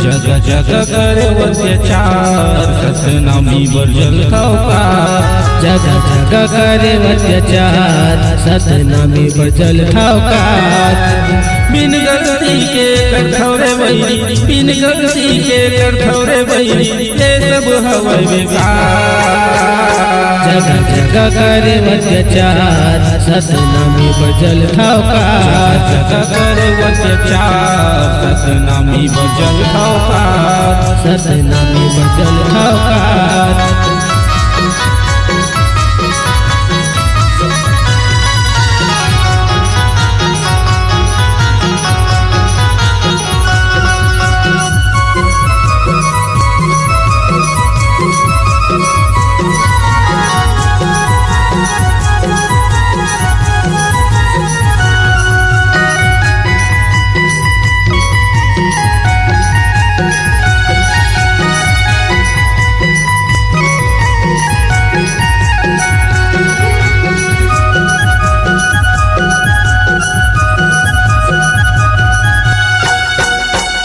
जग जग करे अत्याचार सतनामी बरजल ठावकार। जग जग करे अत्याचार सतनामी बरजल ठावकार। बिन गलती के करथौरे बैरी, बिन गलती के करथौरे बैरी, ये सब हवे बेकार। जग जग करे अत्याचार सतनामी बरजल ठावकार। जग करे अत्याचार सतनामी बरजल ठावकार। सतनामी बरजल ठावकार।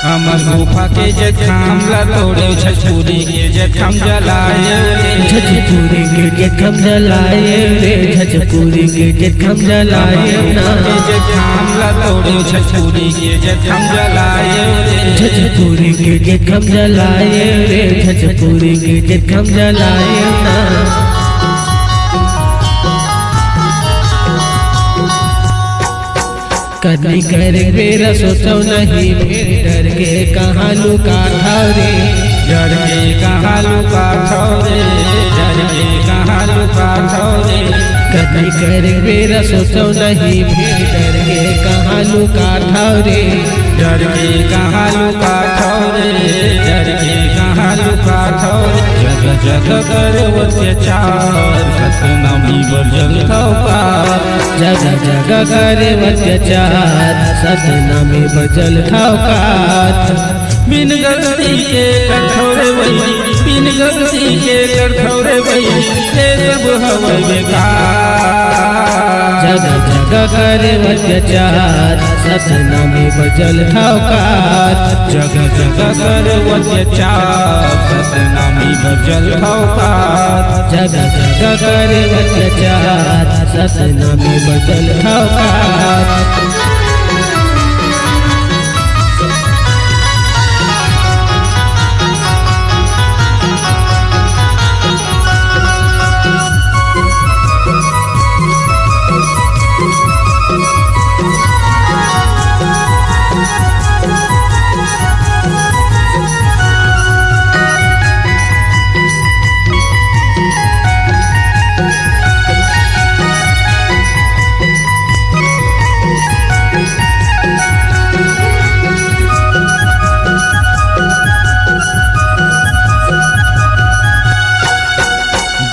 हमर गुफा के जे खामला तोड़े छछपुरी के जे खम जलाए रे। छछपुरी के जे खम जलाए रे। छछपुरी के जे खम जलाए ना। जे खामला तोड़े छछपुरी के जे खम जलाए रे। छछपुरी के जे खम जलाए रे। छछपुरी के जे खम जलाए ना। कदी कर बेरा सोचो नहीं फिर डर के कहाँ लुका था रे। डर के कहाँ लुका था रे। डर के कहाँ लुका था रे। कदी कर बेरा सोचो नहीं फिर डर के कहाँ लुका था रे। डर के कहाँ लुका था रे। डर के कहाँ लुका था रे। जग जग करे अत्याचार सतनामी बरजल ठावकार। जग जग करे अत्याचार सतनामी बरजल ठावकार। बिन गलती के करथौरे बैरी, बिन गलती के करथौरे बैरी, ये सब हवे बेकार। जग जग करे अत्याचार सतनामी बरजल ठावकार। जग जग करे अत्याचार सतनामी बरजल ठावकार। जग जग करे अत्याचार सतनामी बरजल ठावकार।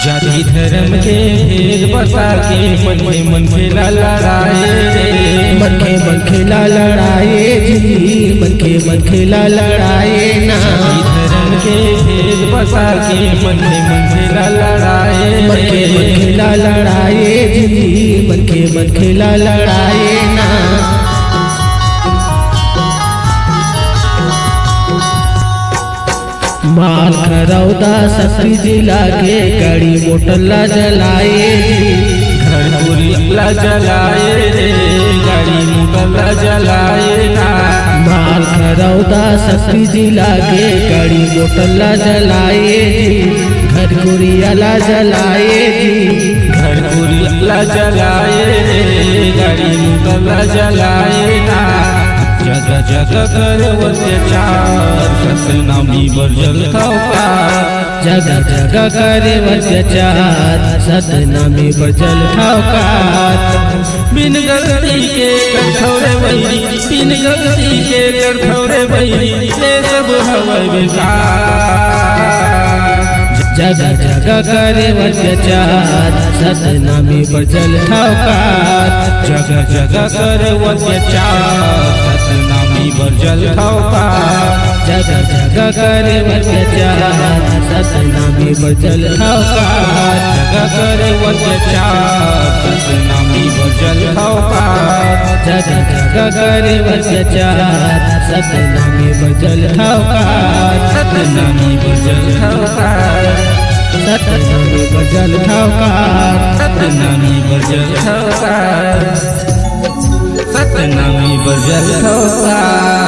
जाति धर्म के भेद बता के मन में मन खेला लड़ाए रे। मन के मन खेला लड़ाए जी। मन के मन खेला लड़ाए ना। जाति धर्म के भेद बता के मन में मन खेला लड़ाए। मन के मन खेला लड़ाए जी। मन के मन खेला लड़ाए ना। माल खरौदा सकरी जिला के गाड़ी मोटर ला जलाए। घर पूरी ला जलाए रे। गाड़ी मोटर ला जलाए ना। माल खरौदा सकरी जिला के गाड़ी मोटर ला जलाए जी। घर कुरिया ला जलाए जी। घर पूरी ला जलाए रे। गाड़ी मोटर ला जलाए ना। जग जग करे अत्याचार सतनामी बरजल ठावकार जग जग करे अत्याचार सतनामी बरजल ठावकार बिन गलती के कठौरे बैरी बिन गलती के कठौरे बैरी ले सब हवै बेकार जग जग करे अत्याचार सतनामी बरजल ठावकार जग जग करे अत्याचार सतनामी बरजल ठावकार जग जग करे अत्याचार सतनामी बरजल ठावकार जग करे अत्याचार सतनामी बरजल ठावकार जग जग करे अत्याचार सतनामी बरजल ठावकार सतनामी बरजल ठावकार सतनामी बरजल ठावकार सतनामी बरजल ठावकार सतनामी बरजल ठावकार